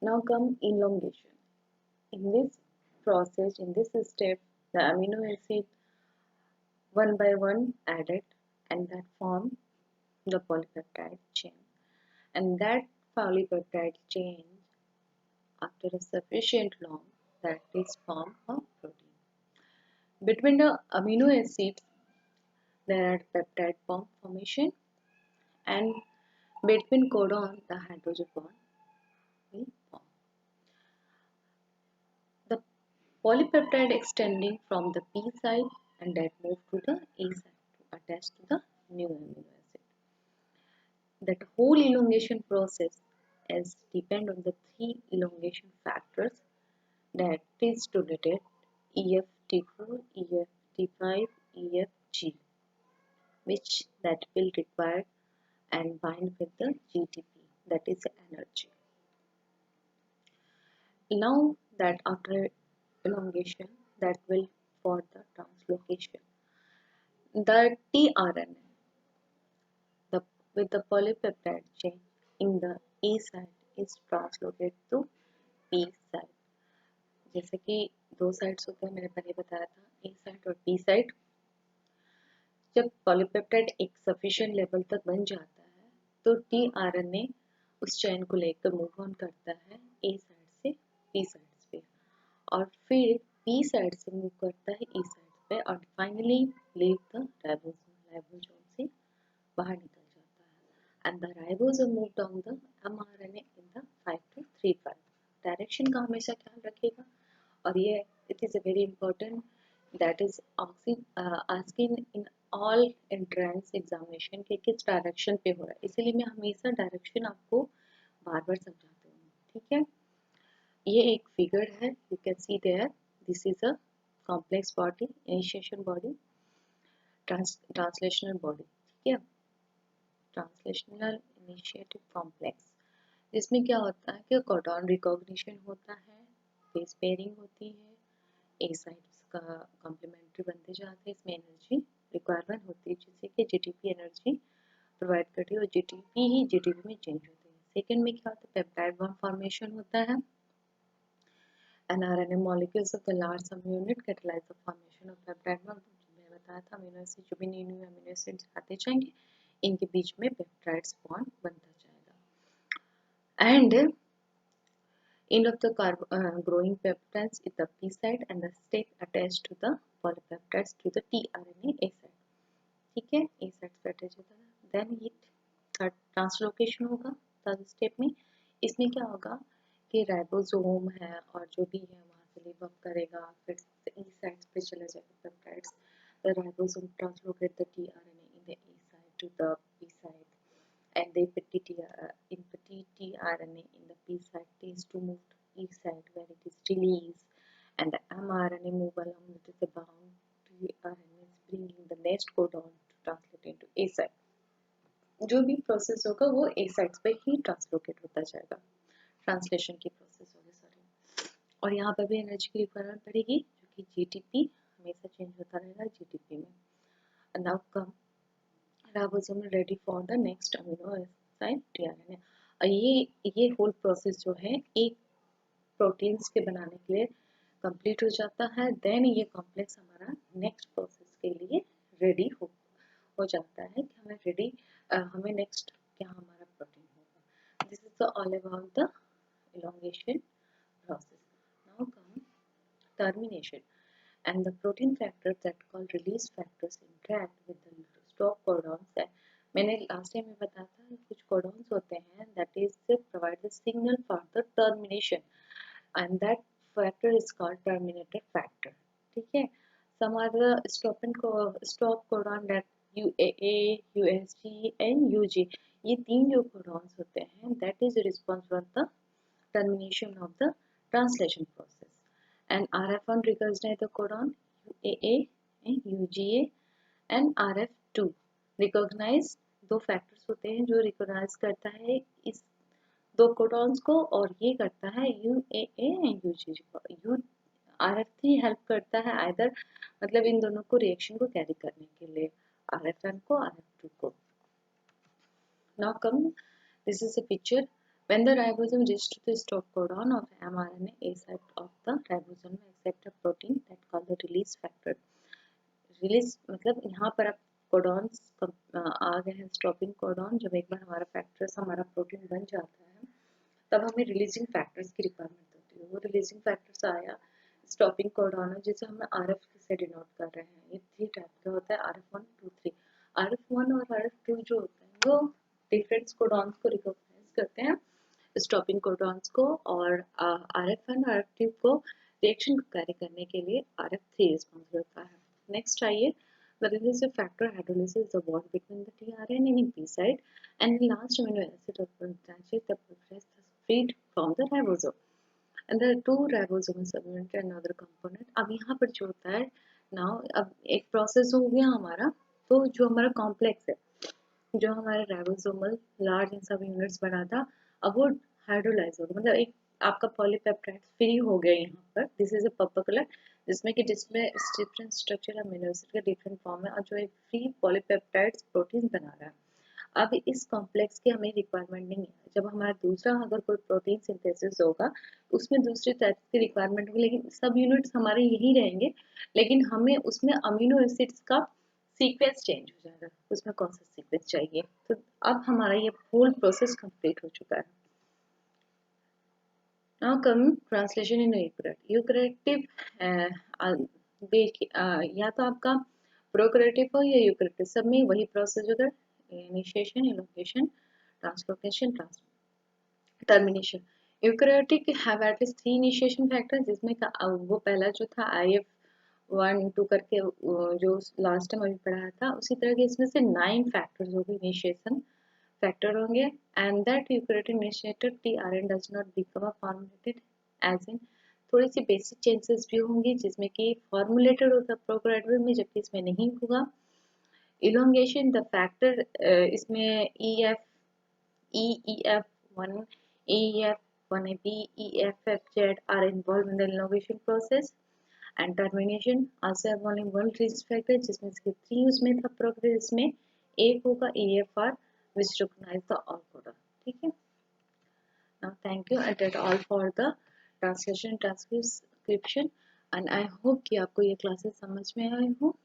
Now come elongation. In this process, in this step, the amino acid one by one added and that form the polypeptide chain. And that polypeptide chain, after a sufficient long, that is form a protein. Between the amino acids, there are peptide formation, and between codon, the hydrogen bond will form. The polypeptide extending from the P side and that move to the A side to attach to the new amino acid. That whole elongation process is depend on the three elongation factors that is denoted EF-T4, EF-T5, EFG, which that will require and bind with the GTP, that is energy. Now that after elongation, that will for the translocation. The tRNA with the polypeptide chain in the A side is translocated to P side. जैसे कि दो sides होते हैं, मैंने पहले बताया था, ए side और बी साइड. जब पॉलीपेप्टाइड एक सफिशिएंट लेवल तक बन जाता है तो tRNA उस चेन को लेकर मूव ऑन करता है ए साइड से बी साइड पे और फिर बी साइड से मूव करता है ई साइड पे और फाइनली लीव द राइबोसोम से बाहर निकल जाता है. And the ribosome move down the mRNA in the 5 to 3'5. Direction का हमेशा ख्याल रखिएगा. और ये it is a very important that is asking in all entrance examination के किस डायरेक्शन पे हो रहा है, इसीलिए मैं हमेशा डायरेक्शन आपको बार बार समझाती हूँ. ठीक है, ये एक फिगर है, you can see there, this is a complex body, initiation body, translational body. ठीक है, ट्रांसलेशनल इनिशिएटिव कॉम्प्लेक्स, जिसमें क्या होता है कि कोडॉन रिकॉग्निशन होता है, बेस पेयरिंग होती है, ए साइड्स का कॉम्प्लीमेंट्री बनते जाते हैं, इसमें एनर्जी रिक्वायरमेंट होती है जिससे कि जीटीपी एनर्जी प्रोवाइड करती है और जीटीपी ही जीटीपी में चेंज होती है. सेकेंड में क्या होता है, पेप्टाइड बॉन्ड फॉर्मेशन होता है. NRNA molecules of the large सब unit catalyse the formation of peptide bond. मैंने बताया था अमीनो एसिड जो भी न्यू अमीनो एसिड्स आते जाएंगे इनके बीच में पेप्टाइड्स बॉन्ड बनता जाएगा. And end of the growing peptides is the P side and the stake attached to the polypeptides to the tRNA A side. ठीक है, A side पे attach होता है. Then ये ट्रांसलोकेशन होगा थर्ड स्टेप में. इसमें क्या होगा कि राइबोसोम है और जो भी है वहाँ से लीव अप करेगा, फिर E side पे चला जाएगा peptides. The ribosome translocate the tRNA in the A side to the P side. And they put tRNA in the P side tends to move to E side where it is released, and the mRNA move along with the bound tRNA is bringing the next codon to translate into A side. जो भी process होगा वो A sides पे ही translocate होता जाएगा, translation की process होगी sorry. और यहाँ पर भी एनर्जी की रिक्वायरमेंट पड़ेगी जो कि जीटीपी हमेशा चेंज होता रहेगा जीटीपी में. Now come ribosome ready for the next amino acid tRNA. ये होल प्रोसेस जो है एक प्रोटीन्स के बनाने के लिए कंप्लीट हो जाता है. देन ये कॉम्प्लेक्स हमारा नेक्स्ट प्रोसेस के लिए रेडी हो जाता है कि हमें रेडी हमें नेक्स्ट क्या हमारा प्रोटीन होगा. This is all about the elongation process. Now come termination. And the protein factors that called release factors interact with the stop codons. मैंने लास्ट टाइम में बताया था कुछ codons होते हैं that is provide the signal for the termination and that factor is called terminator factor. ठीक है, some are the stop codon that UAA, USG and UG. ये तीन जो codons होते हैं that is responsible for the termination of the translation process. And RF1 recognize the codon UAA and UGA and RF2 recognize दो factors होते हैं जो recognize करता है इस दो codons को और ये करता है UAA and UGA को. RF3 हेल्प करता है either मतलब इन दोनों को रिएक्शन को कैरी करने के लिए, RF1 को RF2 को. Now come, this is a picture When the ribosome reaches to the stop codon of mRNA A site of the ribosome accept a protein that called the release factor. Release मतलब यहाँ पर आप codons आ गए हैं stopping codon. जब एक बार हमारा factors हमारा प्रोटीन बन जाता है तब हमें रिलीजिंग फैक्टर्स की रिक्वायरमेंट होती है। वो रिलीजिंग फैक्टर्स आया स्टॉपिंग कोडॉन है जिसे हम RF से डिनोट कर रहे हैं। ये 3 टाइप का होता है RF1 2 3। RF1 और RF2 जो होते हैं वो डिफरेंट कोडॉन्स को रिकॉग्नाइज करते हैं, स्टॉपिंग कोडॉन्स को, और RF1 और RF2 को रिएक्शन को कैरी करने के लिए RF3 रिस्पॉन्सिबल होता है। Next आइए, the release factor hydrolysis the bond between the tRNA in P site and the last amino acid of the branches that progress the feed from the ribosome and the two ribosomes subunit another component। अब यहाँ पर जो होता है now, अब एक process हो गया हमारा, तो जो हमारा कॉम्प्लेक्स है, जो हमारे राइबोसोमल लार्ज इन सब यूनिट्स बना था, अब वो हाइड्रोलाइज होगा, मतलब एक आपका पॉलीपेप्टाइड फ्री हो गया यहाँ पर। This is a purple colour जिसमें कि डिफरेंट स्ट्रक्चर अमीनो एसिड का डिफरेंट फॉर्म है और जो एक फ्री पॉलीपेप्टाइड्स प्रोटीन बना रहा है। अब इस कॉम्प्लेक्स की हमें रिक्वायरमेंट नहीं है। जब हमारा दूसरा अगर कोई प्रोटीन सिंथेसिस होगा उसमें दूसरी टाइप की रिक्वायरमेंट होगी, लेकिन सब यूनिट्स हमारे यही रहेंगे, लेकिन हमें उसमें अमीनो एसिड्स का सीक्वेंस चेंज हो जाएगा, उसमें कौन सा सीक्वेंस चाहिए। तो अब हमारा ये होल प्रोसेस कंप्लीट हो चुका है। Now come translation in eukaryotic या तो आपका प्रोकैरियोटिक हो या यूकैरियोटिक, सब में वही प्रोसेस होता है, initiation, allocation, translocation, termination. Eukaryotic have at least 3 initiation factors, जिसमें वो पहला जो था IF1 2 करके जो लास्ट टाइम अभी पढ़ाया था, उसी तरह के इसमें से 9 फैक्टर्स होंगे, इनिशिएशन फैक्टर होंगे। And that eukaryotic initiator tRNA does not become a formulated as in, थोड़ी सी बेसिक चेंजेस भी होंगी जिसमें कि फॉर्मुलेटेड होता है प्रोकैरियोटिक में, जबकि इसमें नहीं होगा। इलोंगेशन द फैक्टर, इसमें EEF1, EEF1AB, EFFZ are involved in the elongation process। and termination also have only one risk factor जिसमें से 3 उसमें था प्रोग्रेस में, एक होगा EFR which recognize the all codon। ठीक है। now thank you and that all for the translation transcription and I hope कि आपको ये क्लासेस समझ में आए हो।